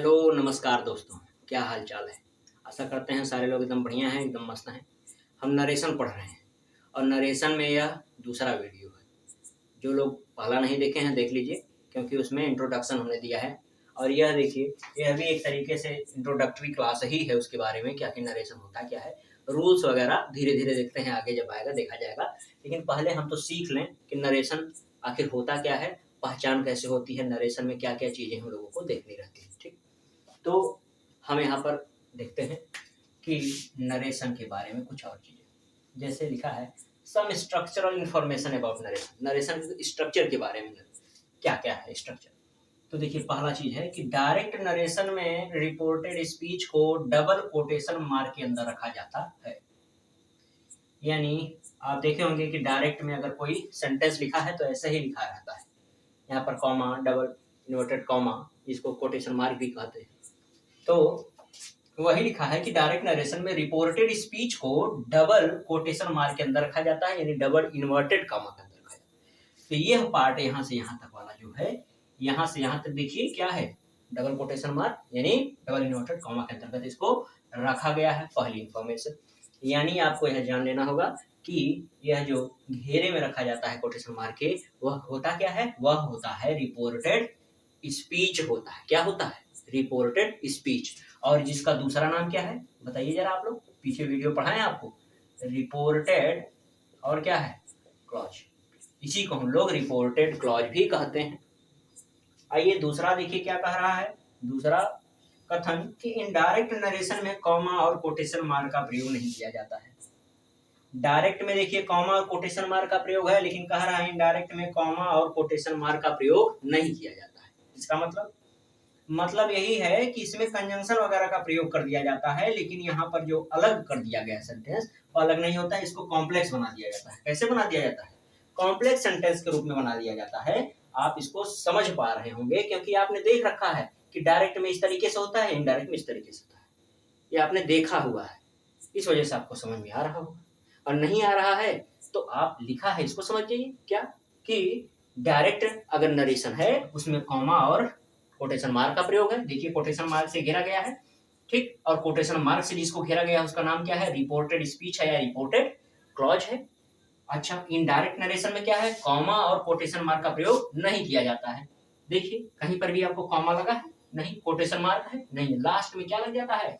Hello नमस्कार दोस्तों, क्या हाल चाल है। आशा करते हैं सारे लोग एकदम बढ़िया हैं, एकदम मस्त हैं। हम नरेशन पढ़ रहे हैं और नरेशन में यह दूसरा वीडियो है। जो लोग पहला नहीं देखे हैं देख लीजिए, क्योंकि उसमें इंट्रोडक्शन हमने दिया है। और यह देखिए, यह भी एक तरीके से इंट्रोडक्टरी क्लास ही है उसके बारे में, क्या कि नरेशन होता क्या है, रूल्स वगैरह धीरे धीरे देखते हैं, आगे जब आएगा देखा जाएगा। लेकिन पहले हम तो सीख लें कि नरेशन आखिर होता क्या है, पहचान कैसे होती है, नरेशन में क्या क्या चीज़ें हम लोगों को देखनी रहती है। ठीक, तो हम यहाँ पर देखते हैं कि नरेशन के बारे में कुछ और चीज़ें, जैसे लिखा है some structural information about narration. Narration के स्ट्रक्चर के बारे में क्या क्या है स्ट्रक्चर। तो देखिए, पहला चीज है कि डायरेक्ट नरेशन में रिपोर्टेड स्पीच को डबल कोटेशन मार्क के अंदर रखा जाता है। यानी आप देखे होंगे कि डायरेक्ट में अगर कोई सेंटेंस लिखा है तो ऐसे ही लिखा रहता है, यहाँ पर कॉमा, डबल इन्वर्टेड कॉमा, जिसको कोटेशन मार्क भी कहते हैं। तो वही लिखा है कि डायरेक्ट नरेशन में रिपोर्टेड स्पीच को डबल कोटेशन मार्क के अंदर रखा जाता है, यानी डबल इन्वर्टेड कॉमा के अंदर रखा जाता है। तो यह पार्ट यहाँ से यहाँ तक वाला जो है, यहाँ से यहाँ तक देखिए क्या है, डबल कोटेशन मार्क यानी डबल इन्वर्टेड कॉमा के अंतर्गत इसको रखा गया है। पहली इंफॉर्मेशन, यानी आपको यह जान लेना होगा कि यह जो घेरे में रखा जाता है कोटेशन मार्क के, वह होता क्या है, वह होता है रिपोर्टेड स्पीच होता है। क्या होता है, रिपोर्टेड स्पीच। और जिसका दूसरा नाम क्या है बताइए जरा, आप लोग पीछे वीडियो पढ़ाएं आपको, रिपोर्टेड और क्या है, क्लॉज। इसी को हम लोग रिपोर्टेड क्लॉज भी कहते हैं। आइए दूसरा देखिए क्या कह रहा है, दूसरा कथन कि इनडायरेक्ट नरेशन में कॉमा और कोटेशन मार्क का प्रयोग नहीं किया जाता है। डायरेक्ट में देखिए कॉमा और कोटेशन मार्क का प्रयोग है, लेकिन कह रहा है इनडायरेक्ट में कॉमा और कोटेशन मार्क का प्रयोग नहीं किया जाता है। इसका मतलब यही है कि इसमें कंजंक्शन वगैरह का प्रयोग कर दिया जाता है, लेकिन यहाँ पर जो अलग कर दिया गया सेंटेंस वो अलग नहीं होता है, इसको कॉम्प्लेक्स बना दिया जाता है। कैसे बना दिया जाता है, कॉम्प्लेक्स सेंटेंस के रूप में बना दिया जाता है। आप इसको समझ पा रहे होंगे क्योंकि आपने देख रखा है कि डायरेक्ट में इस तरीके से होता है, इनडायरेक्ट में इस तरीके से होता है। ये आपने देखा हुआ है, इस वजह से आपको समझ में आ रहा होगा। और नहीं आ रहा है तो आप लिखा है इसको समझ जाइए, क्या कि डायरेक्ट अगर नरेशन है उसमें कॉमा और कोटेशन मार्क का प्रयोग है। देखिए कोटेशन मार्क से घेरा गया है, ठीक, और कोटेशन मार्क से जिसको घेरा गया है उसका नाम क्या है, रिपोर्टेड स्पीच है या रिपोर्टेड क्लॉज है। अच्छा, इनडायरेक्ट नरेशन में क्या है, कॉमा और कोटेशन मार्क का प्रयोग नहीं किया जाता है। देखिए कहीं पर भी आपको कॉमा लगा है नहीं, कोटेशन मार्क है नहीं, लास्ट में क्या लग जाता है,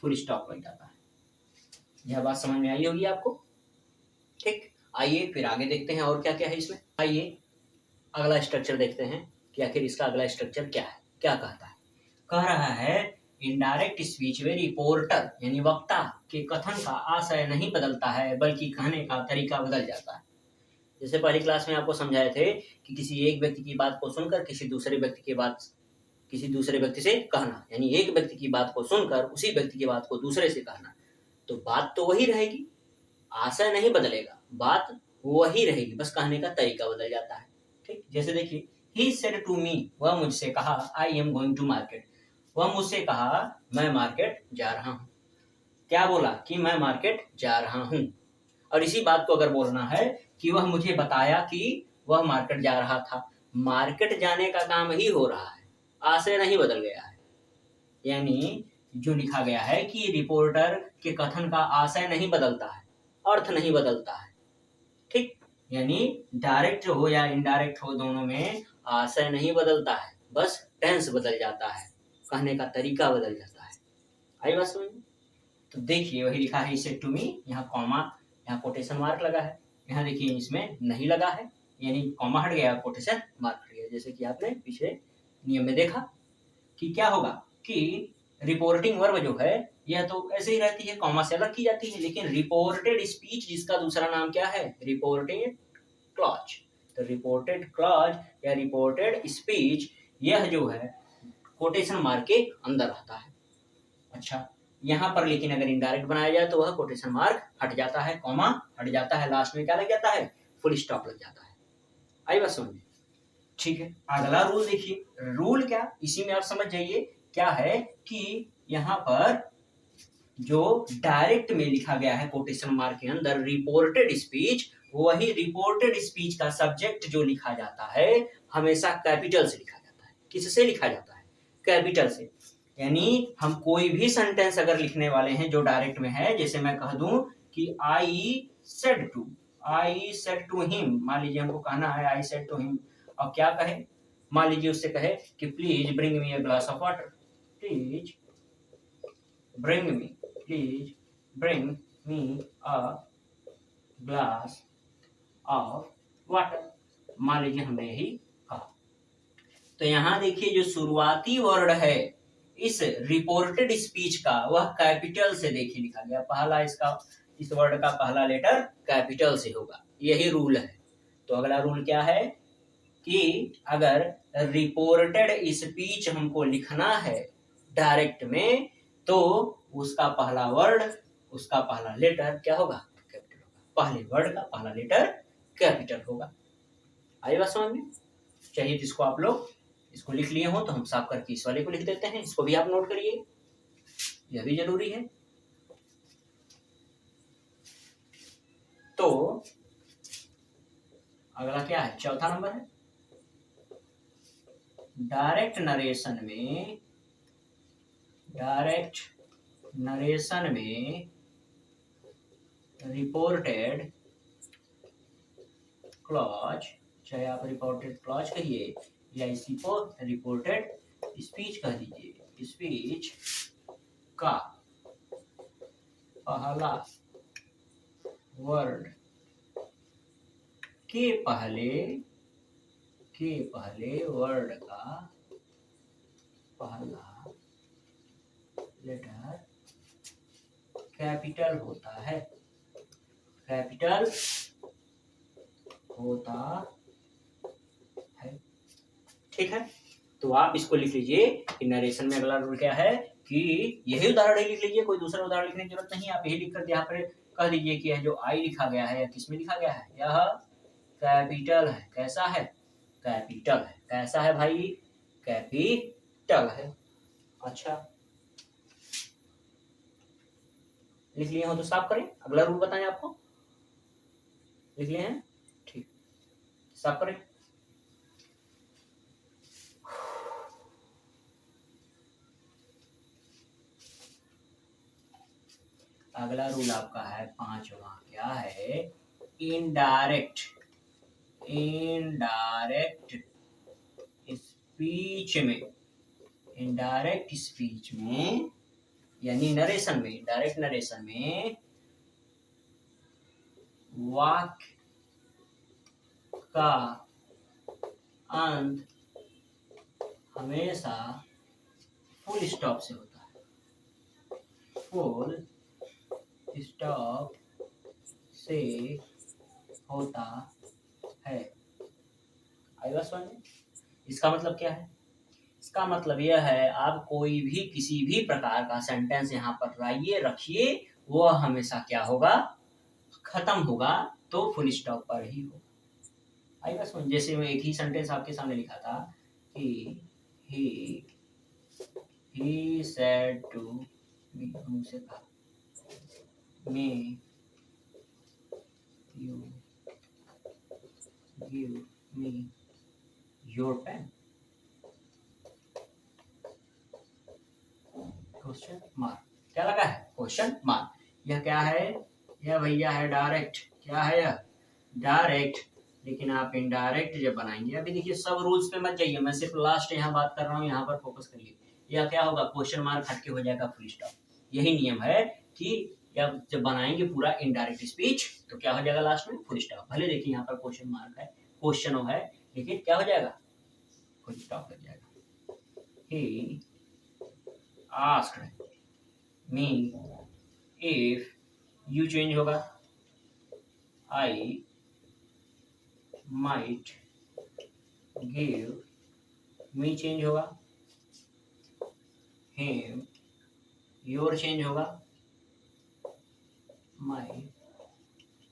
फुल स्टॉप लग जाता है। यह बात समझ में आई होगी आपको, ठीक। आइए फिर आगे देखते हैं और क्या क्या है इसमें। आइए अगला स्ट्रक्चर देखते हैं कि आखिर इसका अगला स्ट्रक्चर क्या है, क्या कहता है। कह रहा है इनडायरेक्ट स्पीच में रिपोर्टर यानी वक्ता के कथन का आशय नहीं बदलता है, बल्कि कहने का तरीका बदल जाता है। जैसे पहली क्लास में आपको समझाए थे कि किसी एक व्यक्ति की बात को सुनकर किसी दूसरे व्यक्ति से कहना, यानी एक व्यक्ति की बात को सुनकर उसी व्यक्ति की बात को दूसरे से कहना, तो बात तो वही रहेगी, आशय नहीं बदलेगा, बात वही रहेगी, बस कहने का तरीका बदल जाता है। ठीक, जैसे देखिए, ही सेड टू मी, वह मुझसे कहा, I am going to market, वह मुझसे कहा मैं मार्केट जा रहा हूँ। क्या बोला कि मैं मार्केट जा रहा हूँ। और इसी बात को अगर बोलना है कि वह मुझे बताया कि वह मार्केट जा रहा था, मार्केट जाने का काम ही हो रहा है, आशय नहीं बदल गया है। यानी जो लिखा गया है कि रिपोर्टर के कथन का आशय नहीं बदलता है, अर्थ नहीं बदलता है, ठीक। यानी डायरेक्ट हो या इनडायरेक्ट हो, दोनों में आशय नहीं बदलता है, बस टेंस बदल जाता है, कहने का तरीका बदल जाता है। आई बात समझ में। तो देखिए वही लिखा है इसे टू मी, यहाँ कॉमा, यहाँ कोटेशन मार्क लगा है, यहाँ देखिए इसमें नहीं लगा है, यानी कॉमा हट गया, कोटेशन मार्क हट गया। जैसे कि आपने पिछले नियम में देखा कि क्या होगा कि रिपोर्टिंग वर्ब जो है यह तो ऐसे ही रहती है, कॉमा से अलग की जाती है, लेकिन रिपोर्टेड स्पीच जिसका दूसरा नाम क्या है, रिपोर्टेड क्लॉज। तो रिपोर्टेड क्लॉज या रिपोर्टेड स्पीच यह जो है कोटेशन मार्क के अंदर आता है। अच्छा, यहाँ पर लेकिन अगर इनडायरेक्ट बनाया जाए तो वह कोटेशन मार्क हट जाता है, कॉमा हट जाता है, लास्ट में क्या लग जाता है, फुल स्टॉप लग जाता है। आई बात समझ में, ठीक है। अगला रूल देखिए, रूल क्या, इसी में आप समझ जाइए क्या है कि यहाँ पर जो डायरेक्ट में लिखा गया है कोटेशन मार्क के अंदर रिपोर्टेड स्पीच, वही रिपोर्टेड स्पीच का सब्जेक्ट जो लिखा जाता है हमेशा कैपिटल से लिखा जाता है। किससे लिखा जाता है, कैपिटल से। यानी हम कोई भी सेंटेंस अगर लिखने वाले हैं जो डायरेक्ट में है, जैसे मैं कह दूं कि आई सेड टू हिम, मान लीजिए हमको कहना है आई सेड टू हिम, अब क्या कहे, मान लीजिए उससे कहे कि please bring me a glass of water, please bring me a glass of water, मान लीजिए हमने यही कहा। तो यहां देखिए जो शुरुआती वर्ड है इस रिपोर्टेड स्पीच का वह कैपिटल से देखिए लिखा गया, पहला इसका इस वर्ड का पहला लेटर कैपिटल से होगा, यही रूल है। तो अगला रूल क्या है कि अगर रिपोर्टेड स्पीच हमको लिखना है डायरेक्ट में तो उसका पहला वर्ड, उसका पहला लेटर क्या होगा, कैपिटल होगा। पहले वर्ड का पहला लेटर कैपिटल होगा। आई बात समझ में? चाहिए तो इसको आप लोग इसको लिख लिए हो तो हम साफ करके इस वाले को लिख देते हैं, इसको भी आप नोट करिए, यह भी जरूरी है। तो अगला क्या है, चौथा नंबर है डायरेक्ट नरेशन में रिपोर्टेड क्लॉज, चाहे आप रिपोर्टेड क्लॉज कहिए या इसी को रिपोर्टेड स्पीच कह दीजिए, स्पीच का पहला वर्ड के पहले वर्ड का पहला लेटर कैपिटल होता है, कैपिटल होता है। ठीक है, तो आप इसको लिख लीजिए कि नरेशन में अगला रूल क्या है कि यही उदाहरण ही लिख लीजिए, कोई दूसरा उदाहरण लिखने की जरूरत नहीं, आप यही लिखकर यहाँ पर कह दीजिए कि यह जो आई लिखा गया है या किसमें लिखा गया है, यह कैपिटल है। कैसा है, कैपिटल है। कैसा है भाई, कैपिटल है। अच्छा, लिख लिए हो तो साफ करें, अगला रूल बताएं आपको, लिख लिए हैं, ठीक, साफ करें। अगला रूल आपका है पांचवा, क्या है, इनडायरेक्ट स्पीच में, इनडायरेक्ट स्पीच में यानी नरेशन में, डायरेक्ट नरेशन में वाक्य का अंत हमेशा फुल स्टॉप से होता है, फुल स्टॉप से होता है। आई बात समझ में? इसका मतलब क्या है, इसका मतलब यह है आप कोई भी किसी भी प्रकार का सेंटेंस यहाँ पर लाइए रखिए, वह हमेशा क्या होगा, खत्म होगा तो फुल स्टॉप पर ही होगा। आई बात समझ? जैसे मैं एक ही सेंटेंस आपके सामने लिखा था कि he said to me, उनसे कहा, may you give me your pen, question mark, क्या लगा है, क्वेश्चन मार्क। यह क्या है, यह भैया है डायरेक्ट, क्या है यह, डायरेक्ट। लेकिन आप इनडायरेक्ट जब बनाएंगे, अभी देखिए सब रूल्स पे मत जाइए, मैं सिर्फ लास्ट यहाँ बात कर रहा हूँ, यहाँ पर फोकस करिए। यह क्या होगा, क्वेश्चन मार्क हटके हो जाएगा फुल स्टॉप। यही नियम है कि जब बनाएंगे पूरा इनडायरेक्ट स्पीच तो क्या हो जाएगा लास्ट में, फुल स्टॉप। भले देखिए यहाँ पर क्वेश्चन मार्क है, क्वेश्चन है, लेकिन क्या हो जाएगा, फुल स्टॉप लग जाएगा। He asked me if, you change होगा, I might give, me change होगा, him, your चेंज होगा, my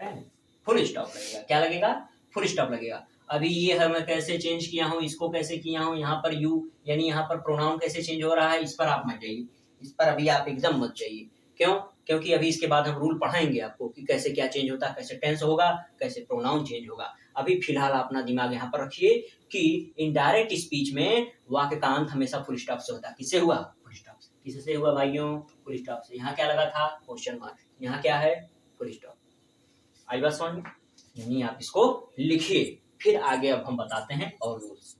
pen, फुल स्टॉप लगेगा। क्या लगेगा, फुल स्टॉप लगेगा। अभी ये है मैं कैसे चेंज किया हूँ, इसको कैसे किया हूँ, यहाँ पर यू यानी यहाँ पर प्रोनाउन कैसे चेंज हो रहा है, इस पर आप मत जाइए, इस पर अभी आप एकदम मत जाइए। क्यों, क्योंकि अभी इसके बाद हम रूल पढ़ाएंगे आपको कि कैसे क्या चेंज होता है, कैसे टेंस होगा, कैसे प्रोनाउन चेंज होगा। अभी फिलहाल अपना दिमाग यहाँ पर रखिए कि इनडायरेक्ट स्पीच में वाक्य का अंत हमेशा फुल स्टॉप से होता है। किससे हुआ? फुल स्टॉप से। किससे हुआ भाइयों? फुल स्टॉप से। यहाँ क्या लगा था? Question mark. यहाँ क्या है? Full stop. आई बात समझ में? यानी आप इसको लिखिए, फिर आगे अब हम बताते हैं और रूल्स।